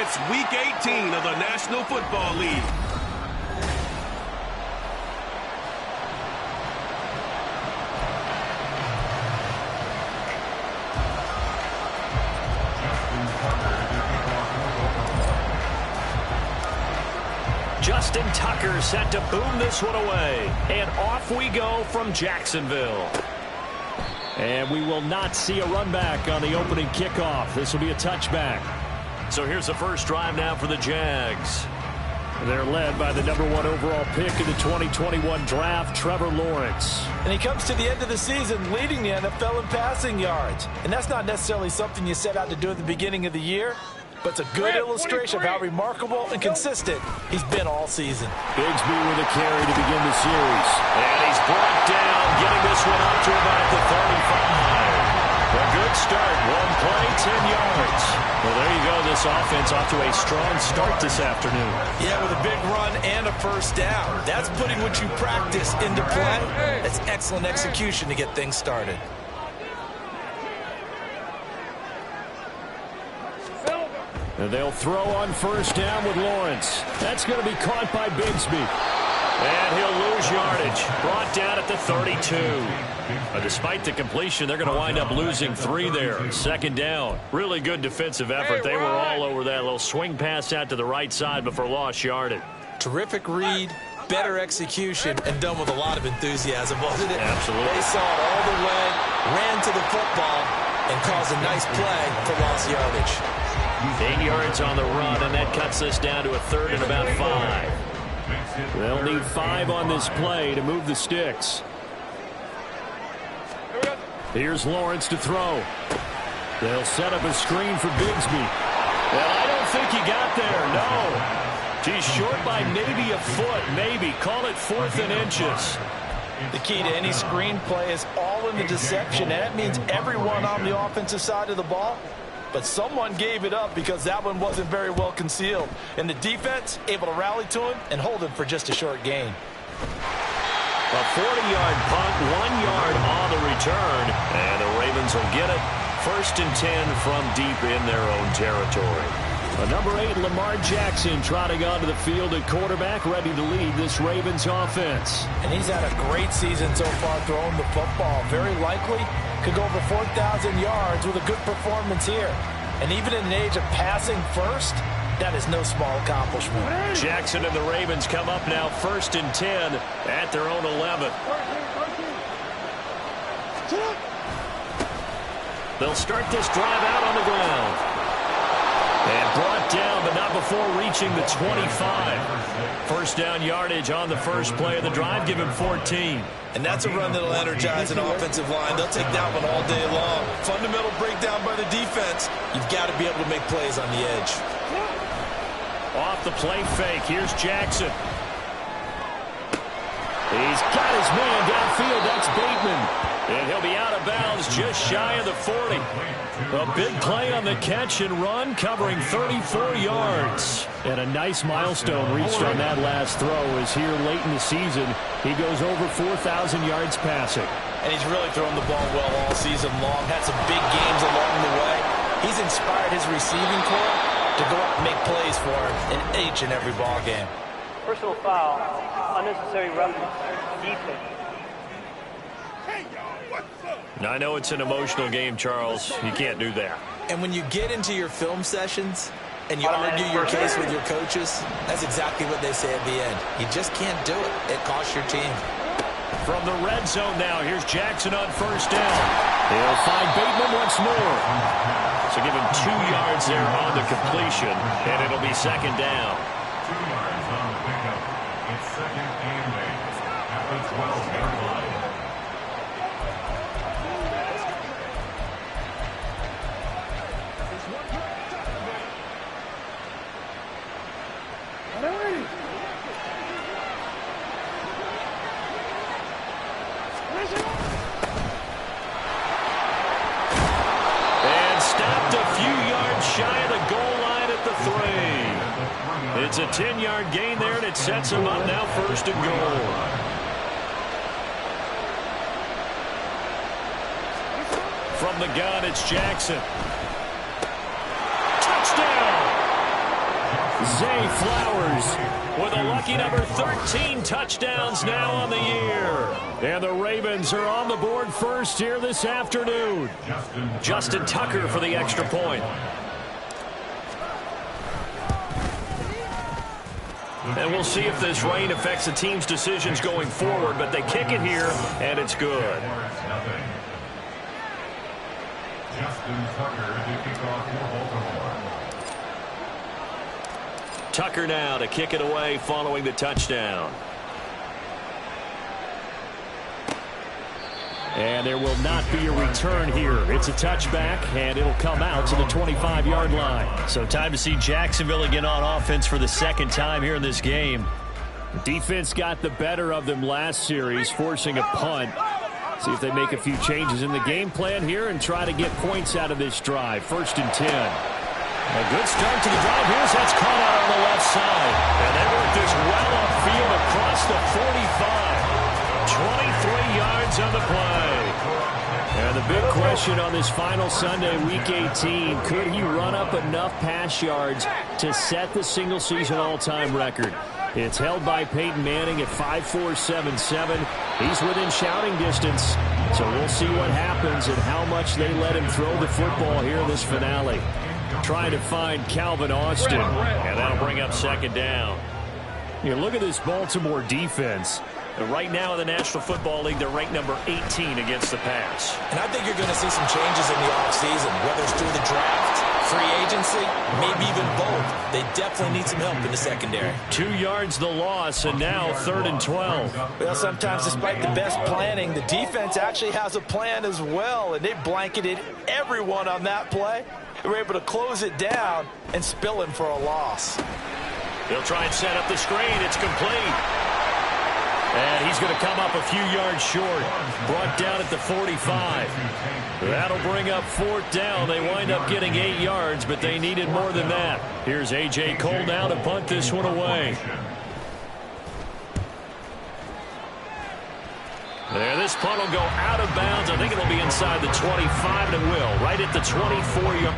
It's Week 18 of the National Football League. Justin Tucker set to boom this one away. And off we go from Jacksonville. And we will not see a run back on the opening kickoff. This will be a touchback. So here's the first drive now for the Jags. They're led by the #1 overall pick in the 2021 draft, Trevor Lawrence. And he comes to the end of the season leading the NFL in passing yards. And that's not necessarily something you set out to do at the beginning of the year, but it's a good illustration of how remarkable and consistent he's been all season. Bigsby with a carry to begin the series. And he's brought down, getting this one up to about the 35. A good start, one play, 10 yards. Well, there you go. This offense off to a strong start this afternoon. Yeah, with a big run and a first down. That's putting what you practice into play. That's excellent execution to get things started. And they'll throw on first down with Lawrence. That's going to be caught by Bigsby. And he'll lose yardage. Brought down at the 32. Despite the completion, they're going to wind up losing 3 there. Second down. Really good defensive effort. They were all over that little swing pass out to the right side before lost yardage. Terrific read, better execution, and done with a lot of enthusiasm, wasn't it? Absolutely. They saw it all the way, ran to the football, and caused a nice play for lost yardage. 8 yards on the run, and that cuts this down to a 3rd and about 5. They'll need 5 on this play to move the sticks. Here's Lawrence to throw. They'll set up a screen for Bigsby. Well, I don't think he got there, no. He's short by maybe a foot, maybe. Call it 4th and inches. The key to any screen play is all in the deception, and that means everyone on the offensive side of the ball. But someone gave it up because that one wasn't very well concealed. And the defense able to rally to him and hold him for just a short gain. A 40-yard punt, 1 yard on the return. And the Ravens will get it. 1st and 10 from deep in their own territory. Number 8, Lamar Jackson, trotting onto the field at quarterback, ready to lead this Ravens offense. And he's had a great season so far throwing the football. Very likely could go over 4,000 yards with a good performance here. And even in an age of passing first, that is no small accomplishment. Jackson and the Ravens come up now 1st and 10 at their own 11. They'll start this drive out on the ground. And brought down, but not before reaching the 25. First down yardage on the first play of the drive, give him 14. And that's a run that'll energize an offensive line. They'll take that one all day long. Fundamental breakdown by the defense. You've got to be able to make plays on the edge. Off the play fake, here's Jackson. He's got his man downfield, that's Bateman. And he'll be out of bounds just shy of the 40. A big play on the catch and run, covering 34 yards. And a nice milestone reached on that last throw as here late in the season, he goes over 4,000 yards passing. And he's really thrown the ball well all season long. Had some big games along the way. He's inspired his receiving corps to go out and make plays for him in each and every ball game. Personal foul, unnecessary roughness, defense. I know it's an emotional game, Charles. You can't do that. And when you get into your film sessions and you argue your case with your coaches, that's exactly what they say at the end. You just can't do it. It costs your team. From the red zone now, here's Jackson on first down. He'll find Bateman once more. So give him 2 yards there on the completion, and it'll be second down. 2 yards on the pickup. It's 2nd and 8 at the 12-yard line. And stopped a few yards shy of the goal line at the 3. It's a 10-yard gain there, and it sets him up now 1st and goal. From the gun, it's Jackson. Touchdown! Zay Flowers with a lucky number 13 touchdowns now on the year. And the Ravens are on the board first here this afternoon. Justin Tucker for the extra point. And we'll see if this rain affects the team's decisions going forward, but they kick it here, and it's good. Justin Tucker to kick off for Baltimore. Tucker now to kick it away following the touchdown. And there will not be a return here. It's a touchback, and it'll come out to the 25-yard line. So time to see Jacksonville again on offense for the second time here in this game. The defense got the better of them last series, forcing a punt. See if they make a few changes in the game plan here and try to get points out of this drive. 1st and 10. A good start to the drive. Here's that's caught out on the left side. And they work this well upfield across the 45. 23 yards on the play. And the big question on this final Sunday, Week 18, could he run up enough pass yards to set the single-season all-time record? It's held by Peyton Manning at 5.477. He's within shouting distance. So we'll see what happens and how much they let him throw the football here in this finale. Trying to find Calvin Austin, and that'll bring up 2nd down. You look at this Baltimore defense. Right now in the National Football League, they're ranked number 18 against the pass. And I think you're going to see some changes in the offseason, whether it's through the draft, free agency, maybe even both. They definitely need some help in the secondary. 2 yards the loss, and now 3rd and 12. Well, sometimes despite the best planning, the defense actually has a plan as well, and they blanketed everyone on that play. They were able to close it down and spill him for a loss. They'll try and set up the screen. It's complete. And he's going to come up a few yards short. Brought down at the 45. That'll bring up 4th down. They wind up getting 8 yards, but they needed more than that. Here's A.J. Cole now to punt this one away. There, this punt will go out of bounds. I think it'll be inside the 25, and it will. Right at the 24-yard.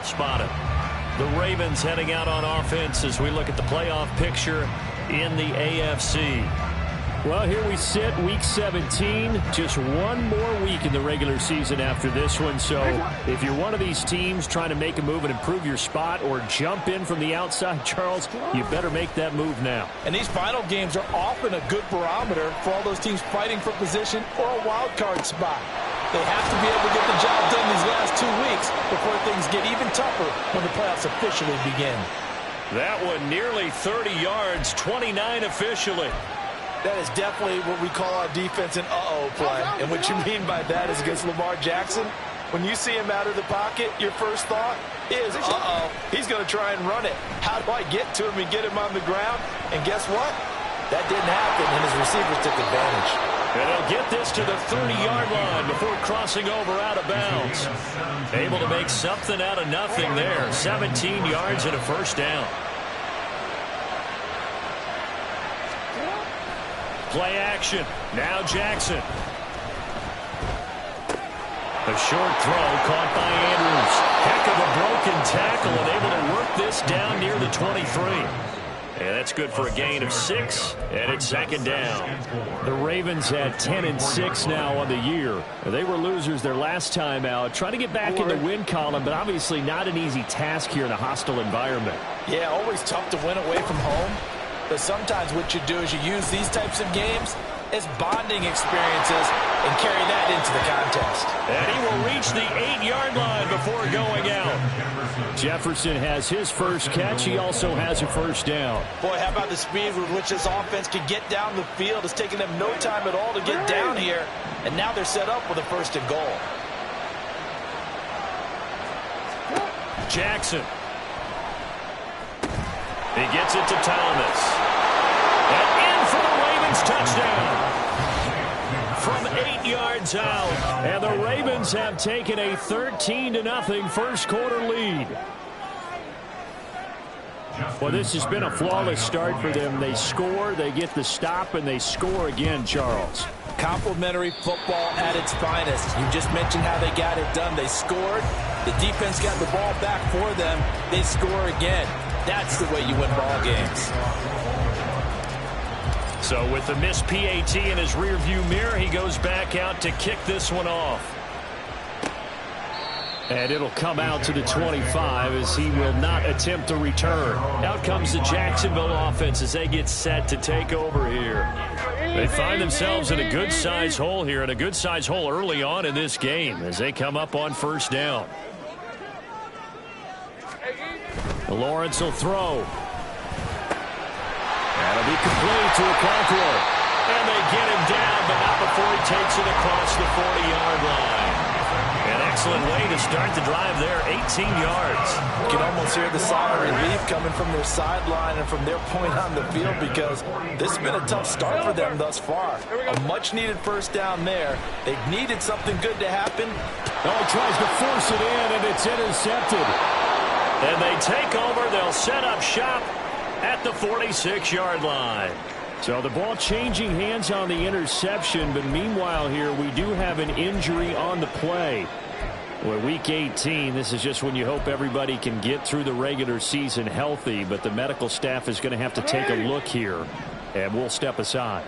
Spotted. The Ravens heading out on offense as we look at the playoff picture in the AFC. Well, here we sit, Week 17. Just one more week in the regular season after this one. So if you're one of these teams trying to make a move and improve your spot or jump in from the outside, Charles, you better make that move now. And these final games are often a good barometer for all those teams fighting for position or a wild card spot. They have to be able to get the job done these last 2 weeks before things get even tougher when the playoffs officially begin. That one nearly 30 yards, 29 officially. That is definitely what we call our defense an uh-oh play. And what you mean by that is against Lamar Jackson, when you see him out of the pocket, your first thought is, uh-oh, he's going to try and run it. How do I get to him and get him on the ground? And guess what? That didn't happen, and his receivers took advantage. And he'll get this to the 30-yard line before crossing over out of bounds. Able to make something out of nothing there. 17 yards and a 1st down. Play action. Now Jackson. A short throw caught by Andrews. Heck of a broken tackle and able to work this down near the 23. And that's good for a gain of 6, and it's 2nd down. The Ravens had 10-6 now on the year. They were losers their last time out. Trying to get back in the win column, but obviously not an easy task here in a hostile environment. Yeah, always tough to win away from home. But sometimes what you do is you use these types of games as bonding experiences and carry that into the contest. And he will reach the 8-yard line before going out. Jefferson has his first catch. He also has a 1st down. Boy, how about the speed with which this offense can get down the field? It's taken them no time at all to get down here. And now they're set up with a 1st and goal. Jackson. He gets it to Thomas. And in for the Ravens touchdown. From 8 yards out. And the Ravens have taken a 13-0 first quarter lead. Well, this has been a flawless start for them. They score, they get the stop, and they score again, Charles. Complimentary football at its finest. You just mentioned how they got it done. They scored. The defense got the ball back for them. They score again. That's the way you win ball games. So with the missed PAT in his rearview mirror, he goes back out to kick this one off. And it'll come out to the 25 as he will not attempt to return. Out comes the Jacksonville offense as they get set to take over here. They find themselves in a good-sized hole here, and a good-sized hole early on in this game as they come up on first down. Lawrence will throw. That'll be complete to Okonkwo. And they get him down, but not before he takes it across the 40-yard line. An excellent way to start the drive there, 18 yards. You can almost hear the sigh of relief coming from their sideline and from their point on the field because this has been a tough start for them thus far. A much-needed first down there. They've needed something good to happen. Oh, he tries to force it in, and it's intercepted. And they take over. They'll set up shop at the 46-yard line. So the ball changing hands on the interception, but meanwhile here we do have an injury on the play. Well, week 18, this is just when you hope everybody can get through the regular season healthy, but the medical staff is going to have to take a look here, and we'll step aside.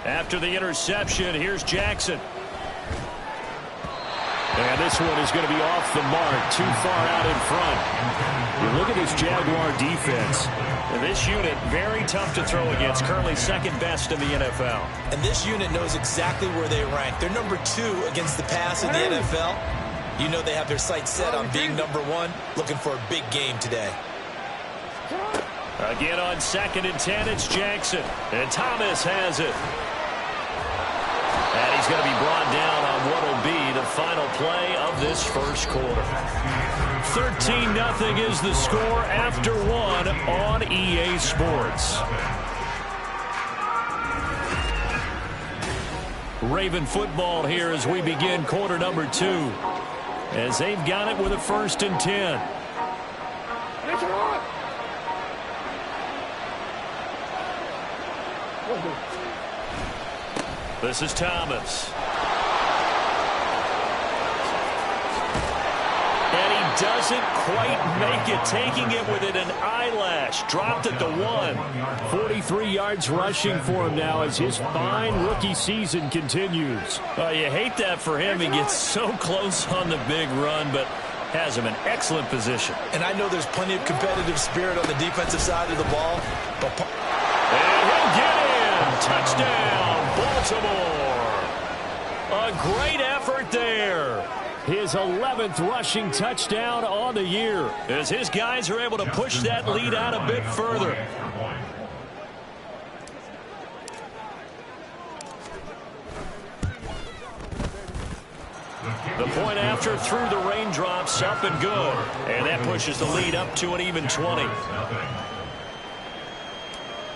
After the interception, here's Jackson. And this one is going to be off the mark, too far out in front. You look at this Jaguar defense. And this unit, very tough to throw against, currently second best in the NFL. And this unit knows exactly where they rank. They're number 2 against the pass in the NFL. You know they have their sights set on being number 1, looking for a big game today. Again on 2nd and 10, it's Jackson. And Thomas has it. And he's going to be brought down on what will be the final play of this first quarter. 13-0 is the score after 1 on EA Sports. Raven football here as we begin quarter number 2. As they've got it with a 1st and 10. This is Thomas. And he doesn't quite make it, taking it within an eyelash. Dropped at the 1. 43 yards rushing for him now as his fine rookie season continues. You hate that for him. He gets so close on the big run, but has him in excellent position. And I know there's plenty of competitive spirit on the defensive side of the ball. And he'll get in. Touchdown, Baltimore. A great effort there. His 11th rushing touchdown on the year as his guys are able to push that lead out a bit further. The point after through the raindrops, up and good. And that pushes the lead up to an even 20.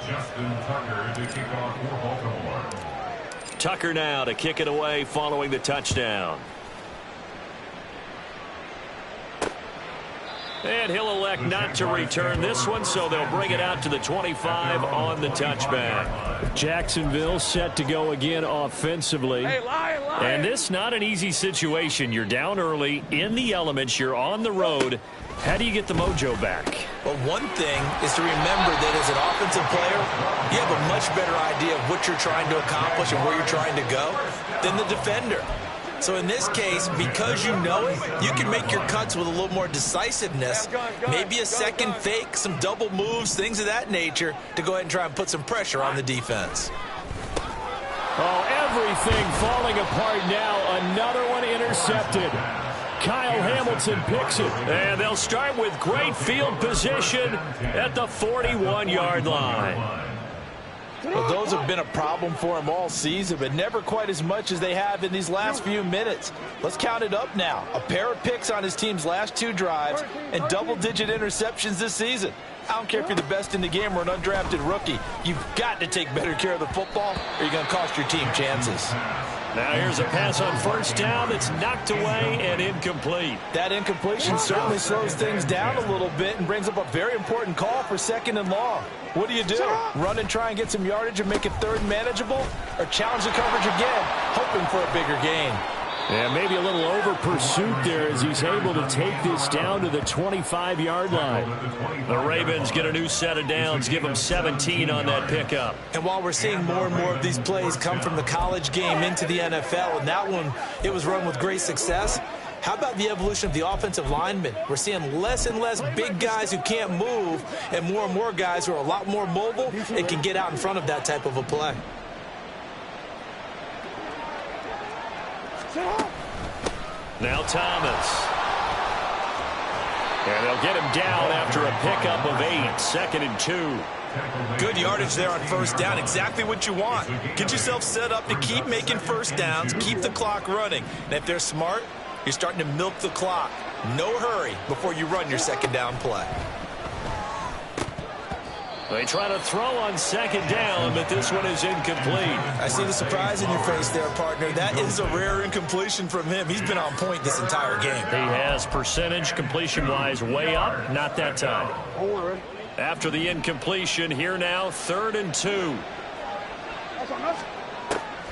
Justin Tucker to kick off for Baltimore. Tucker now to kick it away following the touchdown. And he'll elect not to return this one, so they'll bring it out to the 25 on the touchback. Jacksonville set to go again offensively. And this not an easy situation. You're down early, in the elements, you're on the road. How do you get the mojo back? Well, one thing is to remember that as an offensive player, you have a much better idea of what you're trying to accomplish and where you're trying to go than the defender. So in this case, because you know it, you can make your cuts with a little more decisiveness, maybe a second fake, some double moves, things of that nature, to go ahead and try and put some pressure on the defense. Oh, everything falling apart now. Another one intercepted. Kyle Hamilton picks it. And they'll start with great field position at the 41-yard line. Well, those have been a problem for him all season, but never quite as much as they have in these last few minutes. Let's count it up now. A pair of picks on his team's last 2 drives and double-digit interceptions this season. I don't care if you're the best in the game or an undrafted rookie. You've got to take better care of the football or you're going to cost your team chances. Now here's a pass on first down that's knocked away and incomplete. That incompletion certainly slows things down a little bit and brings up a very important call for 2nd and long. What do? Run and try and get some yardage and make it 3rd and manageable? Or challenge the coverage again, hoping for a bigger gain? Yeah, maybe a little over pursuit there as he's able to take this down to the 25-yard line. The Ravens get a new set of downs, give them 17 on that pickup. And while we're seeing more and more of these plays come from the college game into the NFL, and that one, it was run with great success, how about the evolution of the offensive linemen? We're seeing less and less big guys who can't move and more guys who are a lot more mobile and can get out in front of that type of a play. Now Thomas. And they'll get him down after a pickup of 8, 2nd and 2. Good yardage there on first down, exactly what you want. Get yourself set up to keep making first downs, keep the clock running. And if they're smart, you're starting to milk the clock. No hurry before you run your 2nd down play. They try to throw on 2nd down, but this one is incomplete. I see the surprise in your face there, partner. That is a rare incompletion from him. He's been on point this entire game. He has percentage completion-wise way up, not that time. After the incompletion, here now, 3rd and 2.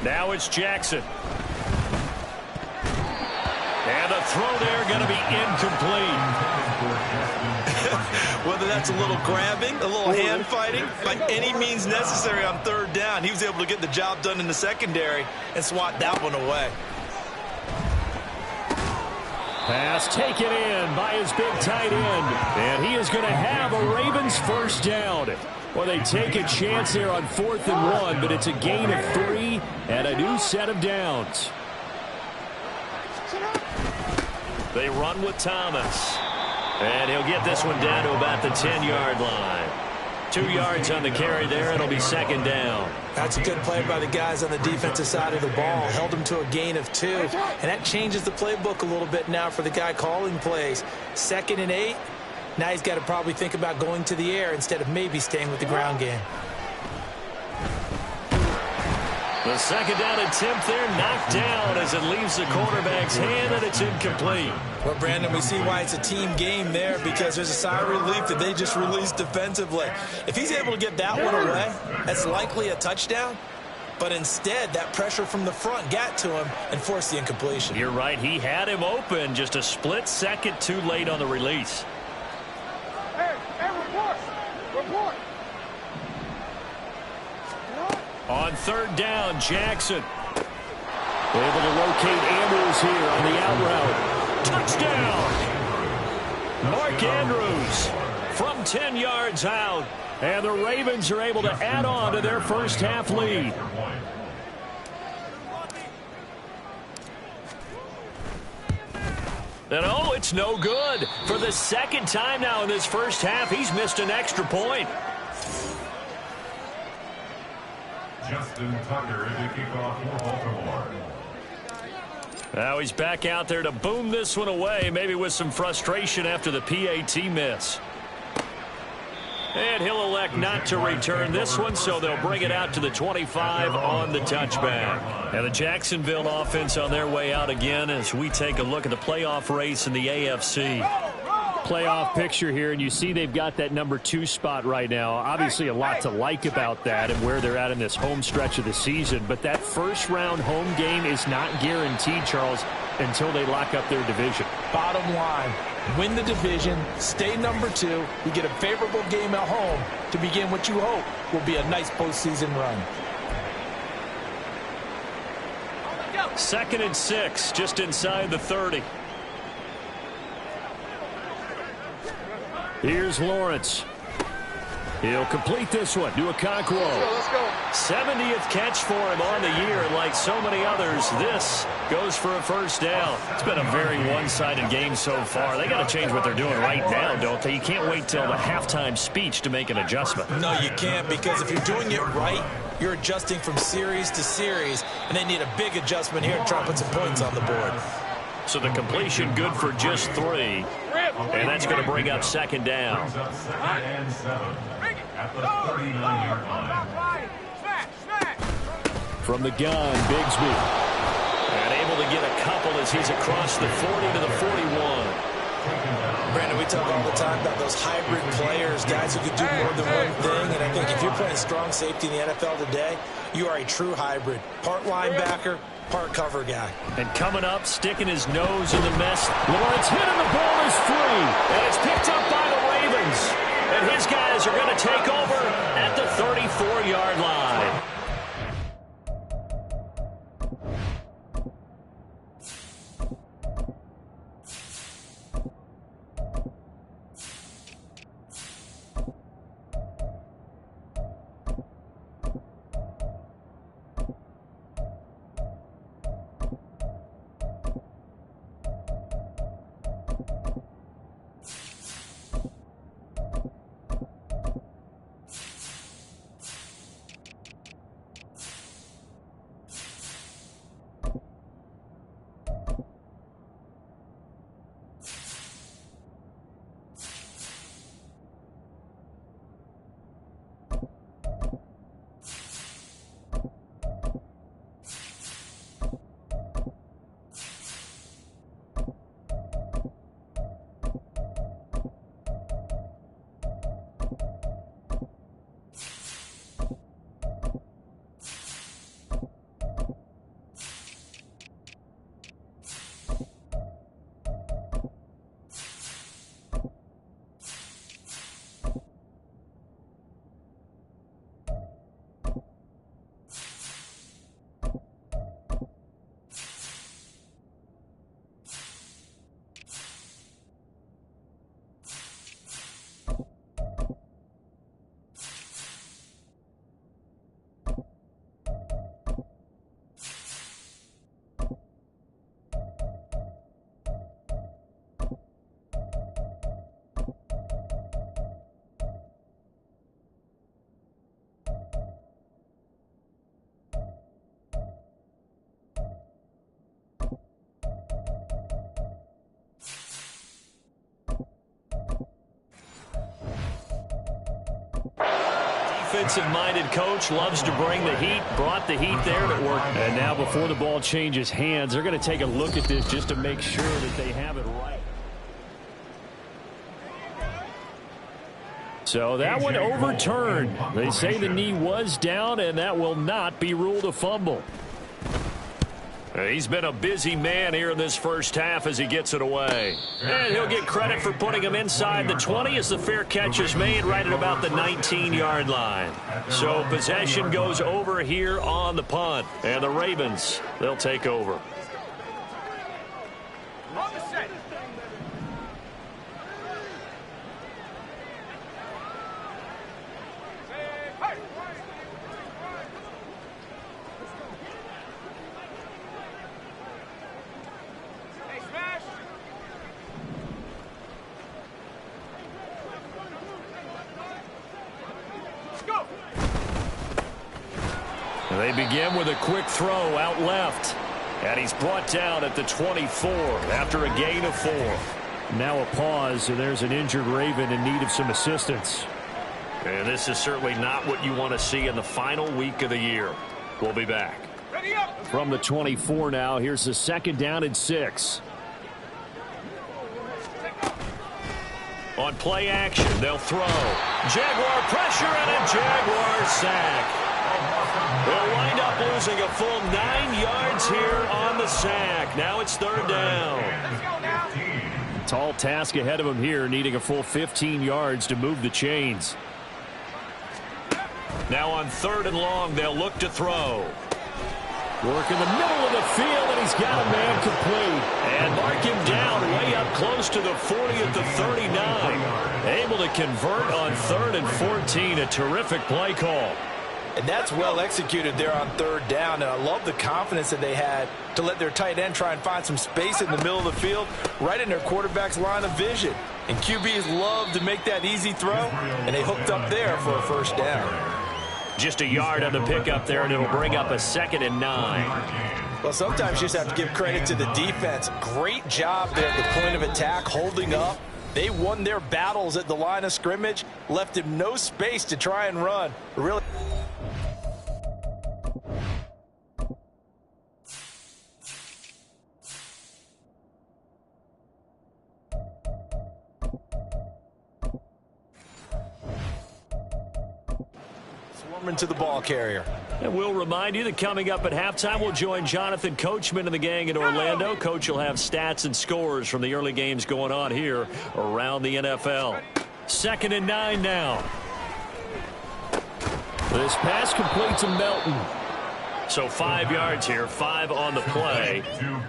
Now it's Jackson. And the throw there going to be incomplete. Whether that's a little grabbing, a little hand fighting, by any means necessary on 3rd down, he was able to get the job done in the secondary and swat that one away. Pass taken in by his big tight end. And he is going to have a Ravens first down. Well, they take a chance there on 4th and 1, but it's a gain of 3 and a new set of downs. They run with Thomas. And he'll get this one down to about the 10-yard line. 2 yards on the carry there. It'll be 2nd down. That's a good play by the guys on the defensive side of the ball. Held him to a gain of 2. And that changes the playbook a little bit now for the guy calling plays. 2nd and 8. Now he's got to probably think about going to the air instead of maybe staying with the ground game. The 2nd down attempt there knocked down as it leaves the quarterback's hand, and it's incomplete. Well, Brandon, we see why it's a team game there, because there's a sigh of relief that they just released defensively. If he's able to get that one away, that's likely a touchdown. But instead, that pressure from the front got to him and forced the incompletion. You're right. He had him open, just a split second too late on the release. Hey, report. On 3rd down, Jackson. Able to locate Andrews here on the out route. Touchdown! Mark Andrews from 10 yards out. And the Ravens are able to add on to their first half lead. And oh, it's no good. For the 2nd time now in this first half, he's missed an extra point. Justin Tucker to kick off for Baltimore. Now he's back out there to boom this one away, maybe with some frustration after the PAT miss. And he'll elect not to return this one, so they'll bring it out to the 25 on the touchback. And the Jacksonville offense on their way out again as we take a look at the playoff race in the AFC. Playoff picture here, and you see they've got that number 2 spot right now. Obviously a lot to like about that and where they're at in this home stretch of the season, but that first round home game is not guaranteed, Charles, until they lock up their division. Bottom line, win the division, stay number 2, you get a favorable game at home to begin what you hope will be a nice postseason run. 2nd and 6, just inside the 30. Here's Lawrence. He'll complete this one to Okonkwo. Let's go. 70th catch for him on the year. And like so many others, this goes for a first down. It's been a very one-sided game so far. They got to change what they're doing right now, don't they? You can't wait till the halftime speech to make an adjustment. No, you can't, because if you're doing it right, you're adjusting from series to series, and they need a big adjustment here to try to put some points on the board. So the completion good for just 3. And that's going to bring up 2nd down. Brings up 2nd and 7 at the 39-yard line. From the gun, Bigsby. able to get a couple as he's across the 40 to the 41. Brandon, we talk all the time about those hybrid players, guys who can do more than one thing. And I think if you're playing strong safety in the NFL today, you are a true hybrid. Part linebacker, part cover guy. And coming up, sticking his nose in the mess. Lawrence hit and the ball is free. And it's picked up by the Ravens. And his guys are going to take over at the 34-yard line. Defensive-minded coach loves to bring the heat, brought the heat there to work. And now before the ball changes hands, they're going to take a look at this just to make sure that they have it right. So that one overturned. They say the knee was down, and that will not be ruled a fumble. He's been a busy man here in this first half as he gets it away. And he'll get credit for putting him inside the 20 as the fair catch is made right at about the 19-yard line. So possession goes over here on the punt. And the Ravens, they'll take over. They begin with a quick throw out left. And he's brought down at the 24 after a gain of 4. Now a pause, and there's an injured Raven in need of some assistance. And this is certainly not what you want to see in the final week of the year. We'll be back. From the 24 now, here's the second down and 6. On play action, they'll throw. Jaguar pressure and a Jaguar sack. They'll wind up losing a full 9 yards here on the sack. Now it's third down. Tall task ahead of him here, needing a full 15 yards to move the chains. Now on third and long, they'll look to throw. Work in the middle of the field, and he's got a man complete. And mark him down way up close to the 40 at the 39. Able to convert on third and 14. A terrific play call. And that's well executed there on third down. And I love the confidence that they had to let their tight end try and find some space in the middle of the field, right in their quarterback's line of vision. And QBs love to make that easy throw, and they hooked up there for a first down. Just a yard on the pickup there, and it'll bring up a 2nd and 9. Well, sometimes you just have to give credit to the defense. Great job there at the point of attack, holding up. They won their battles at the line of scrimmage, left him no space to try and run. Really. department to the ball carrier. And we'll remind you that coming up at halftime, we'll join Jonathan Coachman and the gang in Orlando. Coach will have stats and scores from the early games going on here around the NFL. 2nd and 9 now. This pass complete to Melton. So 5 yards here, 5 on the play.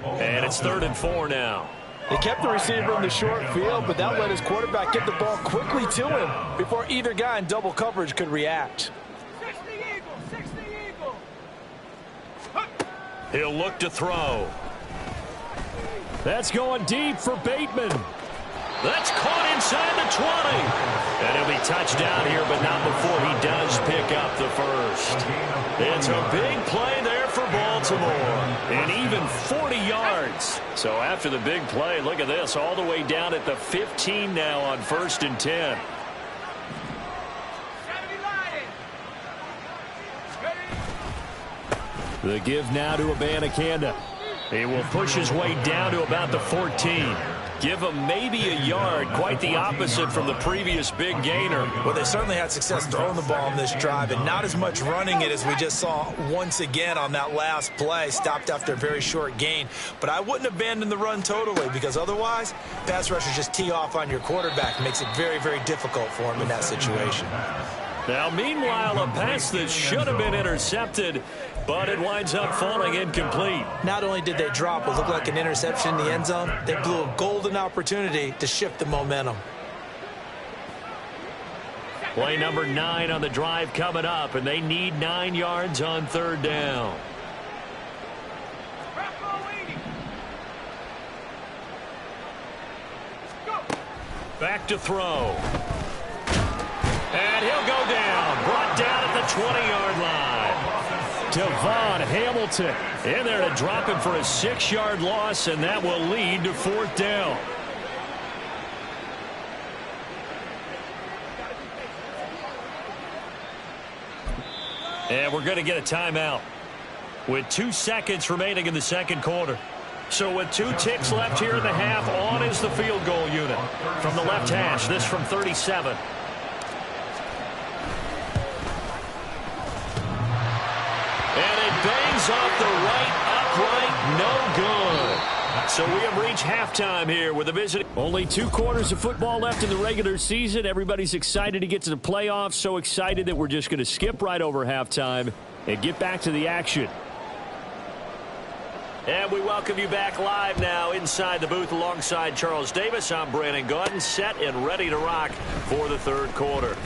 And it's 3rd and 4 now. They kept the receiver in the short field, but that let his quarterback get the ball quickly to him before either guy in double coverage could react. 60 Eagle. He'll look to throw. That's going deep for Bateman. That's caught inside the 20. And he'll be touched down here, but not before he does pick up the first. It's a big play there for Baltimore. And even 40 yards. So after the big play, look at this, all the way down at the 15 now on 1st and 10. The give now to Abanikanda. He will push his way down to about the 14. Give him maybe a yard, quite the opposite from the previous big gainer. Well, they certainly had success throwing the ball on this drive, and not as much running it as we just saw once again on that last play. Stopped after a very short gain. But I wouldn't abandon the run totally, because otherwise, pass rushers just tee off on your quarterback. Makes it very, very difficult for him in that situation. Now, meanwhile, a pass that should have been intercepted, but it winds up falling incomplete. Not only did they drop what looked like an interception in the end zone, they blew a golden opportunity to shift the momentum. Play number 9 on the drive coming up, and they need 9 yards on 3rd down. Back to throw. And he'll go down. Brought down at the 20-yard line. Devon Hamilton in there to drop him for a 6-yard loss, and that will lead to 4th down. And we're going to get a timeout with 2 seconds remaining in the 2nd quarter. So with 2 ticks left here in the half, on is the field goal unit. From the left hash, this from 37. And it bangs off the right upright, no good. So we have reached halftime here with a visit. Only 2 quarters of football left in the regular season. Everybody's excited to get to the playoffs. So excited that we're just going to skip right over halftime and get back to the action. And we welcome you back live now inside the booth alongside Charles Davis. I'm Brandon Gaudin, set and ready to rock for the 3rd quarter.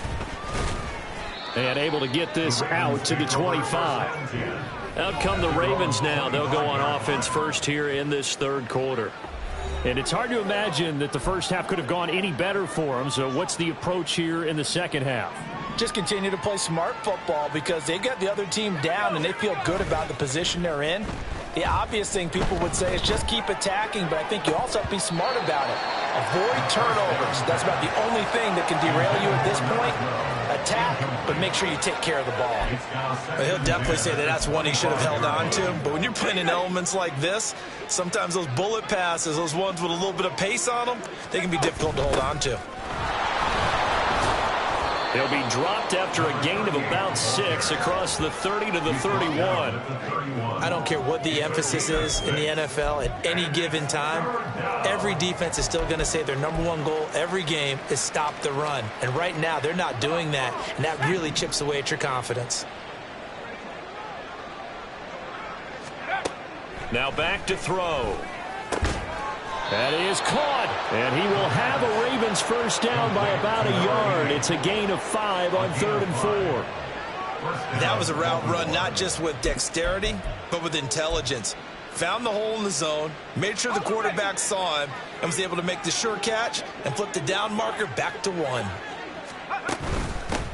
And able to get this out to the 25. Out come the Ravens now. They'll go on offense first here in this 3rd quarter. And it's hard to imagine that the first half could have gone any better for them. So what's the approach here in the 2nd half? Just continue to play smart football because they got the other team down and they feel good about the position they're in. The obvious thing people would say is just keep attacking, but I think you also have to be smart about it. Avoid turnovers. That's about the only thing that can derail you at this point. Attack, but make sure you take care of the ball. Well, he'll definitely say that that's one he should have held on to, but when you're playing in elements like this, sometimes those bullet passes, those ones with a little bit of pace on them, they can be difficult to hold on to. He'll be dropped after a gain of about 6 across the 30 to the 31. I don't care what the emphasis is in the NFL at any given time. Every defense is still going to say their #1 goal every game is stop the run. And right now, they're not doing that, and that really chips away at your confidence. Now back to throw. That is caught, and he will have a Ravens first down by about a yard. It's a gain of 5 on 3rd and 4. That was a route run not just with dexterity, but with intelligence. Found the hole in the zone, made sure the quarterback saw him, and was able to make the sure catch and flip the down marker back to 1.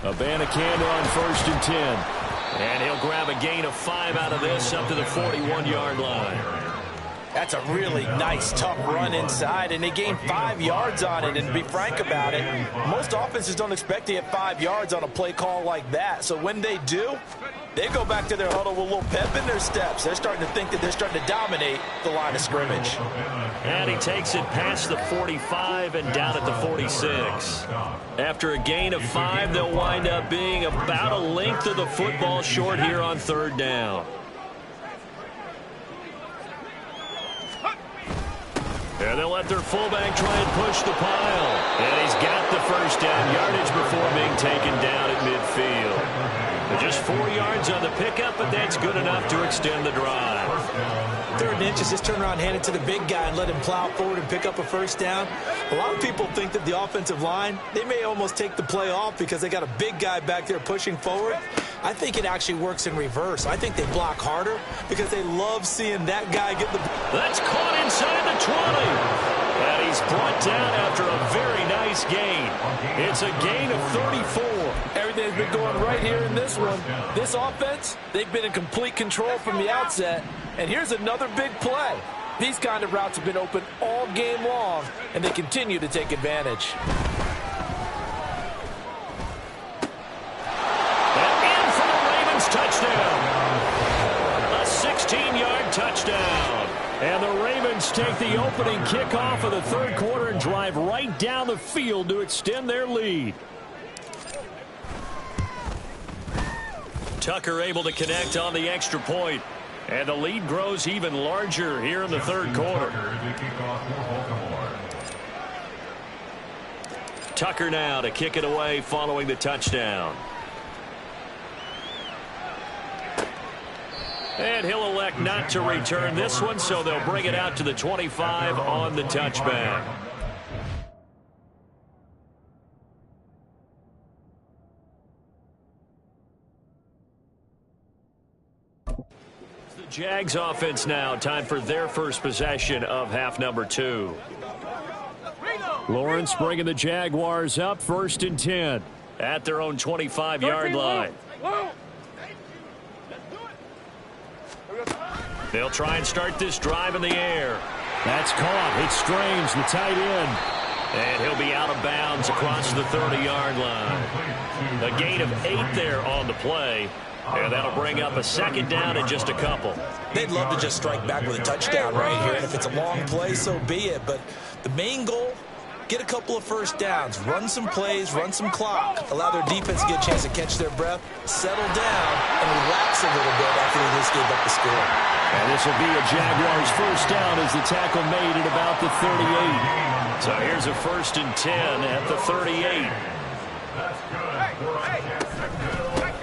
Abanikanda on 1st and 10. And he'll grab a gain of 5 out of this up to the 41-yard line. That's a really nice, tough run inside, and they gained 5 yards on it. And to be frank about it, most offenses don't expect to get 5 yards on a play call like that. So when they do, they go back to their huddle with a little pep in their steps. They're starting to think that they're starting to dominate the line of scrimmage. And he takes it past the 45 and down at the 46. After a gain of 5, they'll wind up being about a length of the football short here on 3rd down. And they'll let their fullback try and push the pile. And he's got the first down yardage before being taken down at midfield. Just 4 yards on the pickup, but that's good enough to extend the drive. 3rd and inches, just turn around, hand it to the big guy, and let him plow forward and pick up a first down. A lot of people think that the offensive line, they may almost take the play off because they got a big guy back there pushing forward. I think it actually works in reverse. I think they block harder because they love seeing that guy get the... That's caught inside the 20. And he's brought down after a very nice gain. It's a gain of 34. Everything's been going right here in this one. This offense, they've been in complete control from the outset. And here's another big play. These kind of routes have been open all game long, and they continue to take advantage. And in for the Ravens touchdown. A 16-yard touchdown. And the Ravens take the opening kickoff of the 3rd quarter and drive right down the field to extend their lead. Tucker able to connect on the extra point. And the lead grows even larger here in the 3rd quarter. Tucker now to kick it away following the touchdown. And he'll elect not to return this one, so they'll bring it out to the 25 on the touchback. Jags offense now. Time for their first possession of half number 2. Lawrence bringing the Jaguars up 1st and 10 at their own 25-yard line. They'll try and start this drive in the air. That's caught. It's Strange, the tight end. And he'll be out of bounds across the 30-yard line. A gain of 8 there on the play. And that'll bring up a 2nd down and just a couple. They'd love to just strike back with a touchdown right here. And if it's a long play, so be it. But the main goal, get a couple of first downs, run some plays, run some clock, allow their defense to get a chance to catch their breath, settle down, and relax a little bit after they just gave up the score. And this will be a Jaguars first down as the tackle made at about the 38. So here's a 1st and 10 at the 38.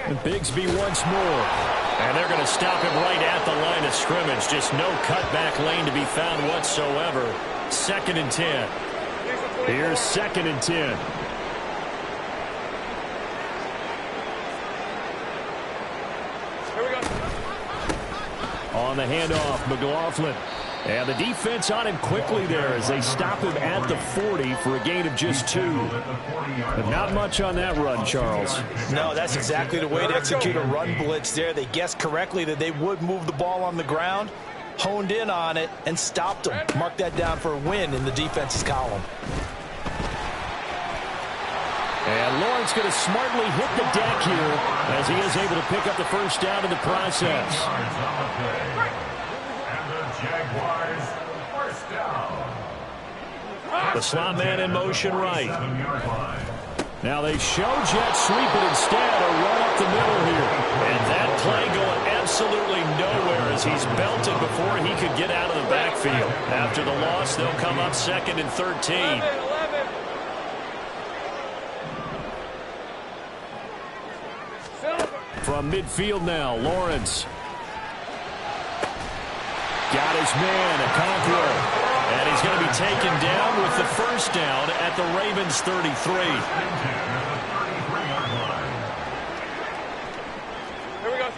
And Bigsby once more. And they're going to stop him right at the line of scrimmage. Just no cutback lane to be found whatsoever. 2nd and 10. Here's 2nd and 10. On the handoff, McLaughlin. And the defense on him quickly there as they stop him at the 40 for a gain of just 2. But not much on that run, Charles. No, that's exactly the way to execute a run blitz there. They guessed correctly that they would move the ball on the ground, honed in on it, and stopped them. Mark that down for a win in the defense's column. And Lawrence going to smartly hit the deck here as he is able to pick up the first down in the process. Jaguars, first down. The slot man in motion right. Now they show jet sweep, but instead a run up the middle here. And that play going absolutely nowhere as he's belted before he could get out of the backfield. After the loss, they'll come up 2nd and 13. From midfield now, Lawrence. Got his man, a conqueror. And he's going to be taken down with the first down at the Ravens 33. Here we go,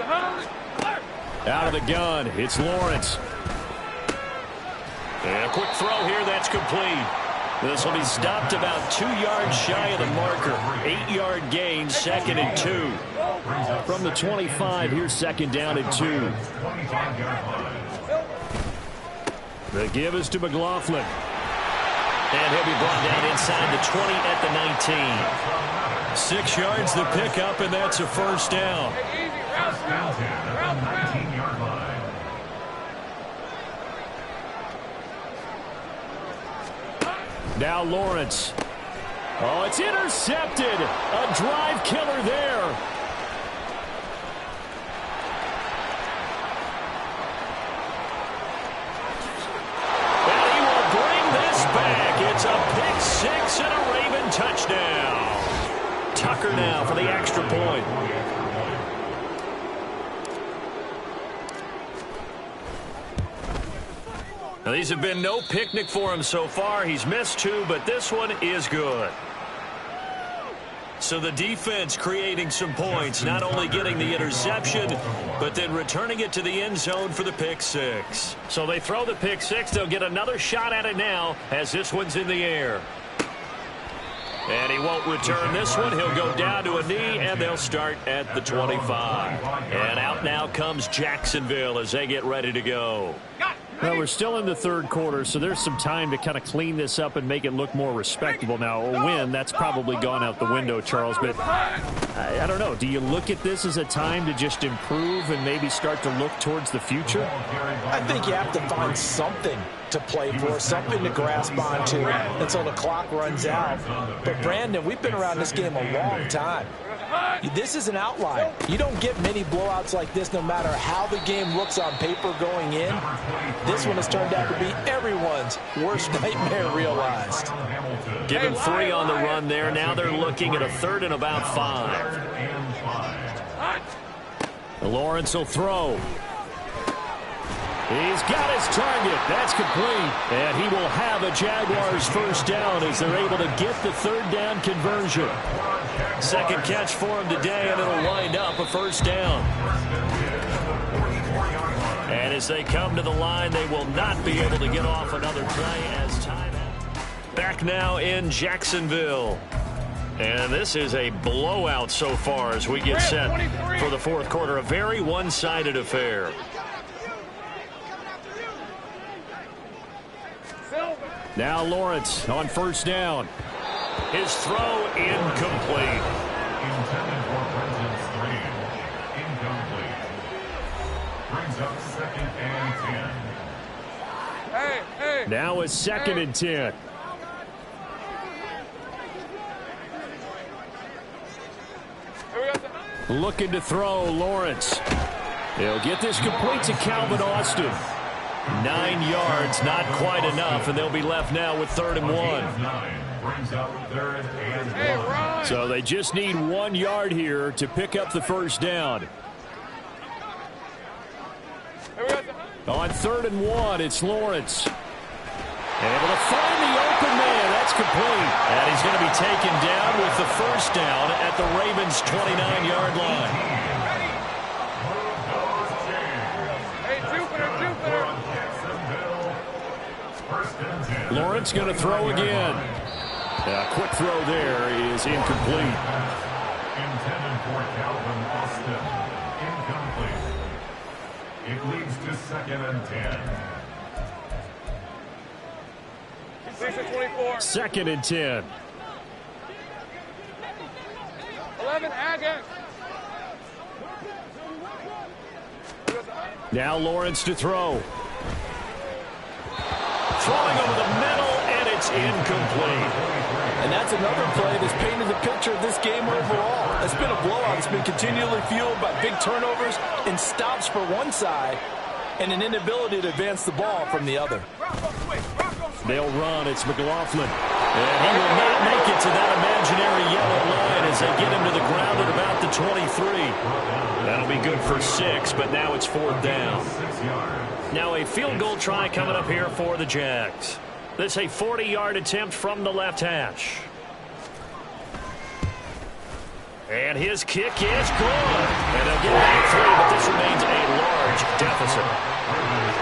Out of the gun, it's Lawrence. And a quick throw here, that's complete. This will be stopped about 2 yards shy of the marker. 8-yard gain, 2nd and 2. From the 25, here's 2nd down and 2. The give is to McLaughlin. And he'll be brought down inside the 20 at the 19. 6 yards the pickup, and that's a first down. Now Lawrence. Oh, it's intercepted. A drive killer there. And he will bring this back. It's a pick 6 and a Raven touchdown. Tucker now for the extra point. Now, these have been no picnic for him so far. He's missed 2, but this one is good. So the defense creating some points, not only getting the interception, but then returning it to the end zone for the pick 6. So they throw the pick 6. They'll get another shot at it now as this one's in the air. And he won't return this one. He'll go down to a knee, and they'll start at the 25. And out now comes Jacksonville as they get ready to go. Well, we're still in the third quarter, so there's some time to kind of clean this up and make it look more respectable. Now, a win, that's probably gone out the window, Charles, but I don't know. Do you look at this as a time to just improve and maybe start to look towards the future? I think you have to find something to play for, something to grasp onto until the clock runs out. But, Brandon, we've been around this game a long time. This is an outlier. You don't get many blowouts like this no matter how the game looks on paper going in. This one has turned out to be everyone's worst nightmare realized. Give him 3 on the run there. Now they're looking at a 3rd and about 5. Lawrence will throw. He's got his target. That's complete. And he will have a Jaguars first down as they're able to get the 3rd down conversion. Second catch for him today, and it'll wind up a first down. And as they come to the line, they will not be able to get off another play as time. Back now in Jacksonville. And this is a blowout so far as we get set for the fourth quarter. A very one-sided affair. Now Lawrence on first down. His throw incomplete. Intended for Brenton's 3. Incomplete. Brings up 2nd and 10. Now it's 2nd and 10. Looking to throw, Lawrence. He'll get this complete to Calvin Austin. 9 yards, not quite enough, and they'll be left now with 3rd and 1. Brings up 3rd and 1. So they just need 1 yard here to pick up the first down. On 3rd and 1, it's Lawrence. Able to find the open man. That's complete. And he's going to be taken down with the first down at the Ravens' 29-yard line. Lawrence going to throw again. A quick throw there is incomplete. Intended for Calvin Austin. Incomplete. It leads to 2nd and 10. 2nd and 10. 11, Agate. Now Lawrence to throw. Throwing over the middle, and it's incomplete. And that's another play that's painted the picture of this game overall. It's been a blowout. It's been continually fueled by big turnovers and stops for one side and an inability to advance the ball from the other. They'll run. It's McLaughlin. And he will not make it to that imaginary yellow line as they get him to the ground at about the 23. That'll be good for 6, but now it's 4th down. Now a field goal try coming up here for the Jags. This a 40-yard attempt from the left hash. And his kick is good. And they'll get it at 3, but this remains a large deficit.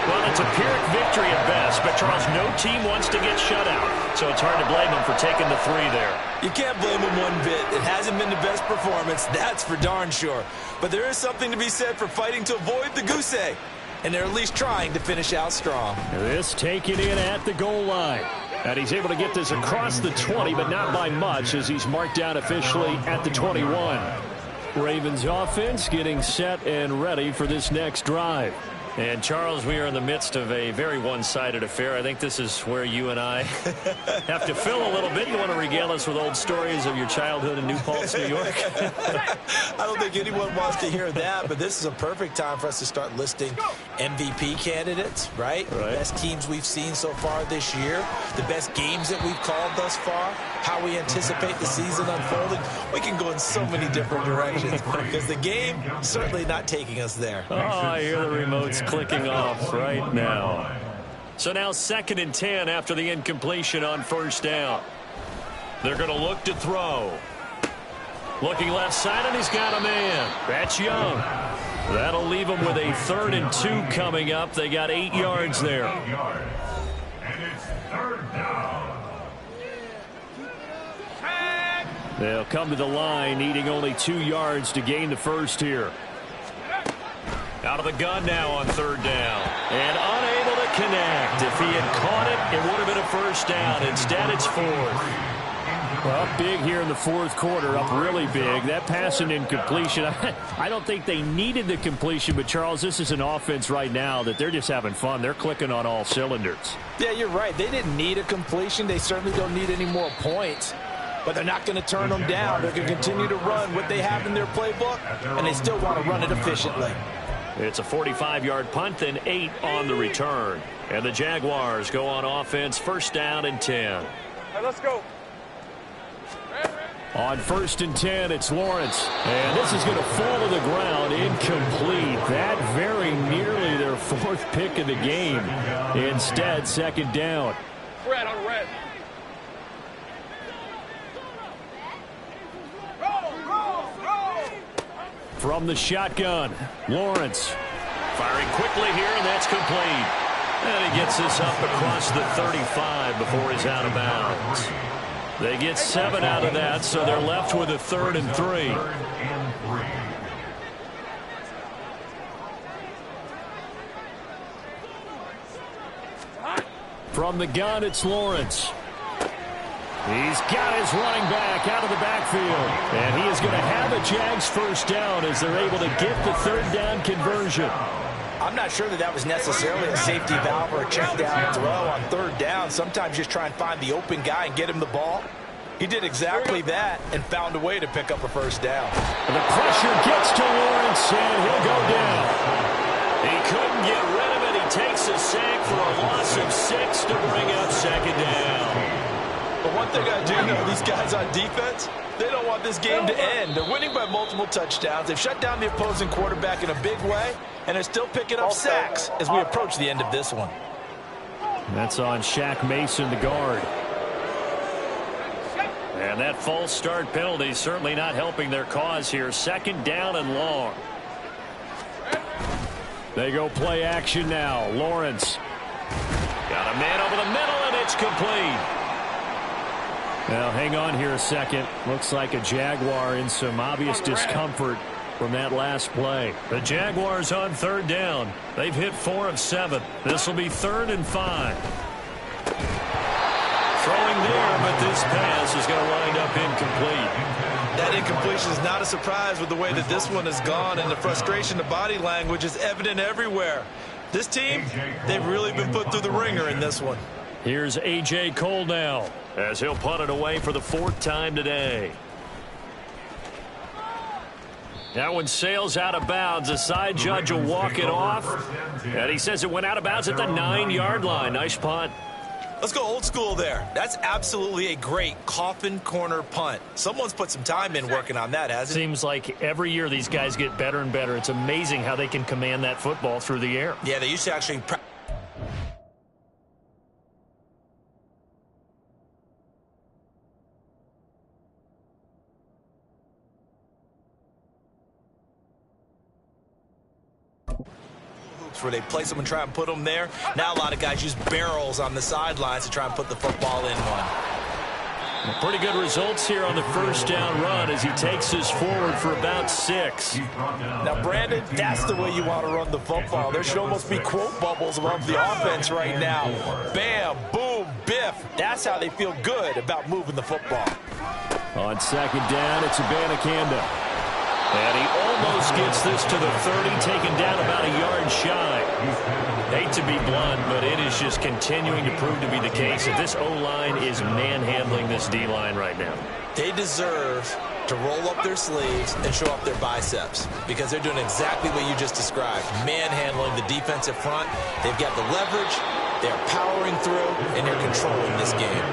Well, it's a Pyrrhic victory at best, but Charles, no team wants to get shut out. So it's hard to blame them for taking the 3 there. You can't blame them one bit. It hasn't been the best performance, that's for darn sure. But there is something to be said for fighting to avoid the goose egg. and they're at least trying to finish out strong. This taken in at the goal line. And he's able to get this across the 20, but not by much, as he's marked down officially at the 21. Ravens offense getting set and ready for this next drive. And, Charles, we are in the midst of a very one-sided affair. I think this is where you and I have to fill a little bit. You want to regale us with old stories of your childhood in New Paltz, New York? I don't think anyone wants to hear that, but this is a perfect time for us to start listing MVP candidates, right? The best teams we've seen so far this year, the best games that we've called thus far, how we anticipate the season unfolding. We can go in so many different directions because the game certainly not taking us there. Oh, I hear the remotes clicking off right now. So now 2nd and 10 after the incompletion on first down. They're going to look to throw. Looking left side, and he's got a man. That's Young. That'll leave him with a 3rd and 2 coming up. They got 8 yards there. And it's 3rd down. They'll come to the line, needing only 2 yards to gain the first here. Out of the gun now on 3rd down. And unable to connect. If he had caught it, it would have been a first down. Instead, it's 4th. Well, big here in the 4th quarter, up really big. That pass and incompletion, I don't think they needed the completion, but, Charles, this is an offense right now that they're just having fun. They're clicking on all cylinders. Yeah, you're right. They didn't need a completion. They certainly don't need any more points. But they're not going to turn them down. They're going to continue to run what they have in their playbook, and they still want to run it efficiently. It's a 45-yard punt, then 8 on the return. And the Jaguars go on offense, 1st down and 10. All right, let's go. On 1st and 10, it's Lawrence. And this is going to fall to the ground, incomplete. That very nearly their 4th pick of the game. Instead, 2nd down. Red on red. From the shotgun, Lawrence firing quickly here, and that's complete. And he gets this up across the 35 before he's out of bounds. They get 7 out of that, so they're left with a 3rd and 3. From the gun, it's Lawrence. He's got his running back out of the backfield. And he is going to have a Jags 1st down as they're able to get the 3rd down conversion. I'm not sure that was necessarily a safety valve or a check down throw on 3rd down. Sometimes just try and find the open guy and get him the ball. He did exactly that and found a way to pick up a 1st down. And the pressure gets to Lawrence, and he'll go down. He couldn't get rid of it. He takes a sack for a loss of 6 to bring up 2nd down. But one thing I do know, these guys on defense, they don't want this game to end. They're winning by multiple touchdowns. They've shut down the opposing quarterback in a big way, and they're still picking up sacks as we approach the end of this one. That's on Shaq Mason, the guard. And that false start penalty certainly not helping their cause here. 2nd down and long. They go play action now. Lawrence. Got a man over the middle, and it's complete. Now, hang on here a second. Looks like a Jaguar in some obvious discomfort from that last play. The Jaguars on 3rd down. They've hit 4 of 7. This will be 3rd and 5. Throwing there, but this pass is going to wind up incomplete. That incompletion is not a surprise with the way that this one has gone, and the frustration, the body language is evident everywhere. This team, they've really been put through the ringer in this one. Here's A.J. Cole now, as he'll punt it away for the 4th time today. That one sails out of bounds. The side judge will walk it off. And he says it went out of bounds at the 9-yard line. Nice punt. Let's go old school there. That's absolutely a great coffin corner punt. Someone's put some time in working on that, hasn't it? Seems like every year these guys get better and better. It's amazing how they can command that football through the air. Yeah, they used to actually where they place them and try and put them there. Now a lot of guys use barrels on the sidelines to try and put the football in one. Pretty good results here on the first down run as he takes us forward for about 6. Now, Brandon, that's the way you want to run the football. There should almost be quote bubbles above the offense right now. Bam, boom, biff. That's how they feel good about moving the football. On second down, it's Abanikanda. And he almost gets this to the 30, taken down about a yard shy. Hate to be blunt, but it is just continuing to prove to be the case that this O-line is manhandling this D-line right now. They deserve to roll up their sleeves and show up their biceps because they're doing exactly what you just described, manhandling the defensive front. They've got the leverage, they're powering through, and they're controlling this game.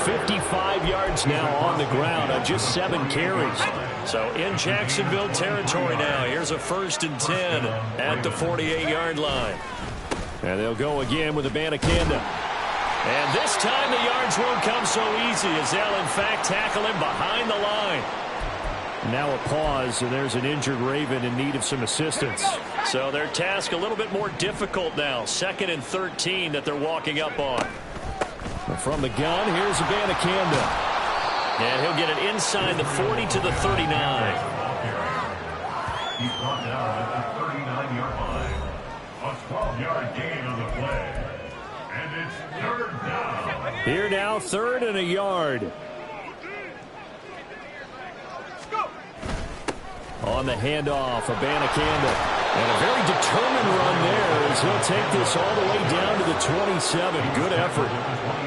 55 yards now on the ground on just 7 carries. So in Jacksonville territory now. Here's a 1st and 10 at the 48-yard line. And they'll go again with Abanikanda. And this time the yards won't come so easy as they'll in fact tackle him behind the line. Now a pause, and there's an injured Raven in need of some assistance. So their task a little bit more difficult now. 2nd and 13 that they're walking up on. From the gun, here's Abanikanda. And he'll get it inside the 40 to the 39. He's brought down at the 39-yard line. A 12-yard gain on the play. And it's 3rd down. Here now, 3rd and a yard. On the handoff, Abanikanda. And a very determined run there as he'll take this all the way down to the 27. Good effort.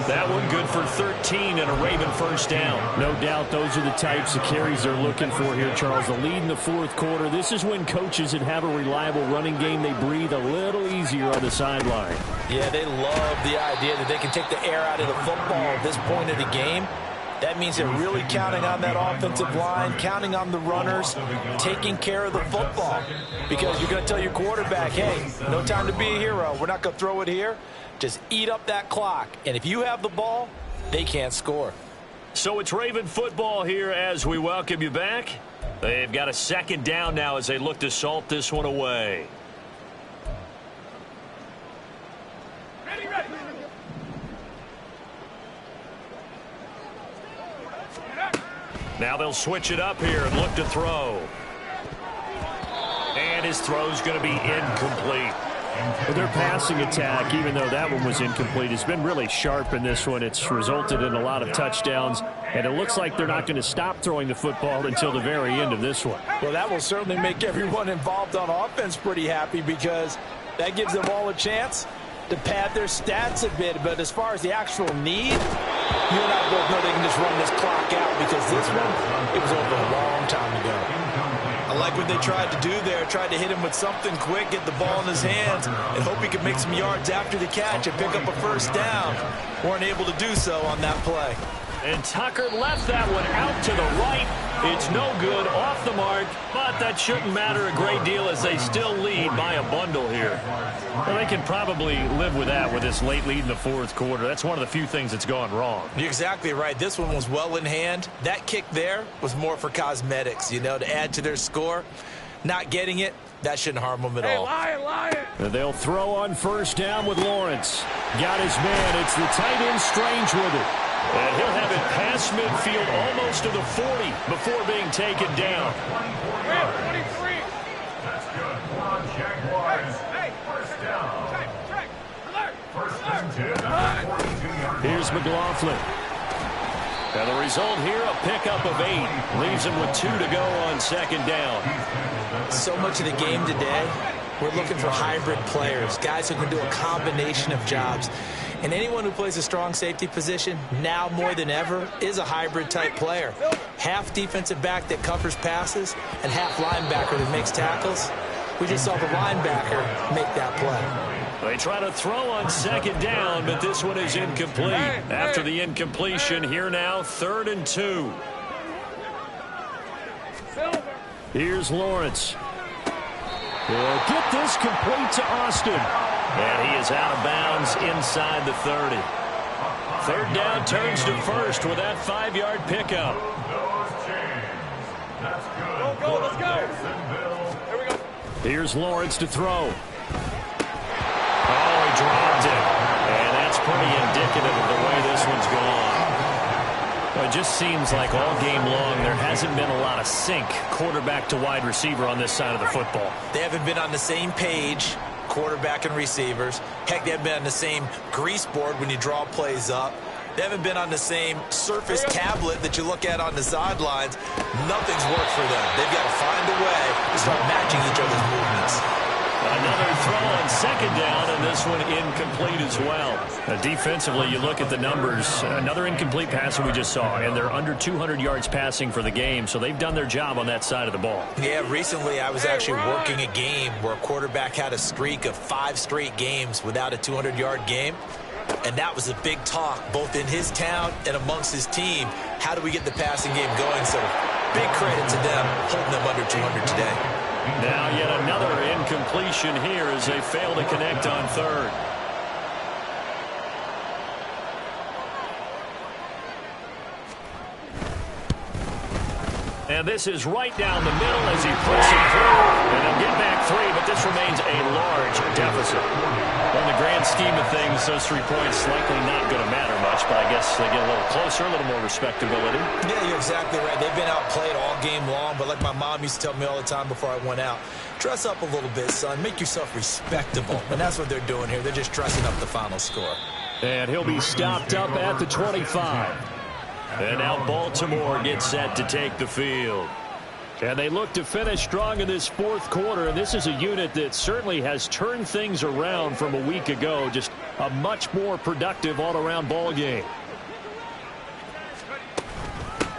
That one good for 13 and a Raven 1st down. No doubt those are the types of carries they're looking for here, Charles. The lead in the 4th quarter. This is when coaches that have a reliable running game, they breathe a little easier on the sideline. Yeah, they love the idea that they can take the air out of the football at this point of the game. That means they're really counting on that offensive line, counting on the runners, taking care of the football. Because you're going to tell your quarterback, hey, no time to be a hero. We're not going to throw it here. Just eat up that clock. And if you have the ball, they can't score. So it's Raven football here as we welcome you back. They've got a 2nd down now as they look to salt this one away. Now they'll switch it up here and look to throw. And his throw's going to be incomplete. But their passing attack, even though that one was incomplete, has been really sharp in this one. It's resulted in a lot of touchdowns, and it looks like they're not going to stop throwing the football until the very end of this one. Well, that will certainly make everyone involved on offense pretty happy because that gives them all a chance to pad their stats a bit. But as far as the actual need, you and I both know they can just run this clock out because this one, it was over a long time ago. I like what they tried to do there, tried to hit him with something quick, get the ball in his hands, and hope he could make some yards after the catch and pick up a 1st down. Weren't able to do so on that play. And Tucker left that one out to the right. It's no good, off the mark, but that shouldn't matter a great deal as they still lead by a bundle here. Well, they can probably live with that with this late lead in the 4th quarter. That's one of the few things that's gone wrong. You're exactly right. This one was well in hand. That kick there was more for cosmetics, you know, to add to their score. Not getting it, that shouldn't harm them at all. Lion. They'll throw on 1st down with Lawrence. Got his man. It's the tight end Strange with it. And he'll have it past midfield almost to the 40 before being taken down. 23. That's good. On Jaguars. 1st down. 1st and 10 at the 42-yard line. Here's McLaughlin. And the result here, a pickup of 8. Leaves him with 2 to go on 2nd down. So much of the game today, we're looking for hybrid players, guys who can do a combination of jobs. And anyone who plays a strong safety position, now more than ever, is a hybrid-type player. Half defensive back that covers passes and half linebacker that makes tackles. We just saw the linebacker make that play. They try to throw on 2nd down, but this one is incomplete. After the incompletion, here now, 3rd and 2. Here's Lawrence. He'll get this complete to Austin. And he is out of bounds inside the 30. 3rd down turns to 1st with that 5-yard pickup. Go, let's go. Here we go. Here's Lawrence to throw. Oh, he dropped it. And that's pretty indicative of the way this one's gone. Well, it just seems like all game long there hasn't been a lot of sync quarterback to wide receiver on this side of the football. They haven't been on the same page, quarterback and receivers. Heck, they haven't been on the same grease board when you draw plays up. They haven't been on the same surface tablet that you look at on the sidelines. Nothing's worked for them. They've got to find a way to start matching each other's movements. Another throw on second down, and this one incomplete as well. Defensively, you look at the numbers. Another incomplete pass that we just saw, and they're under 200 yards passing for the game, so they've done their job on that side of the ball. Yeah, recently I was actually working a game where a quarterback had a streak of 5 straight games without a 200-yard game. And that was a big talk, both in his town and amongst his team. How do we get the passing game going? So big credit to them, holding them under 200 today. Now yet another incompletion here as they fail to connect on third. And this is right down the middle as he puts it through. And they'll get back 3, but this remains a large deficit. In the grand scheme of things, those 3 points likely not going to matter much, but I guess they get a little closer, a little more respectability. Yeah, you're exactly right. They've been outplayed all game long, but like my mom used to tell me all the time before I went out, dress up a little bit, son. Make yourself respectable. And that's what they're doing here. They're just dressing up the final score. And he'll be stopped up at the 25. And now Baltimore gets set to take the field. And they look to finish strong in this fourth quarter, and this is a unit that certainly has turned things around from a week ago. Just a much more productive all-around ball game.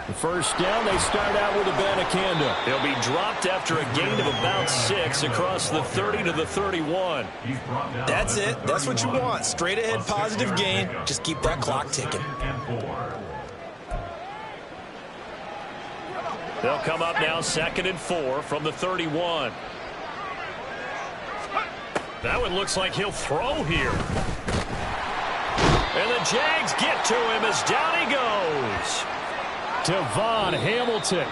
The first down, they start out with Abanikanda. He'll be dropped after a gain of about 6 across the 30 to the 31. That's it. That's what you want. Straight ahead positive gain. Just keep that clock ticking. They'll come up now 2nd and 4 from the 31. That one looks like he'll throw here. And the Jags get to him as down he goes. Devon Hamilton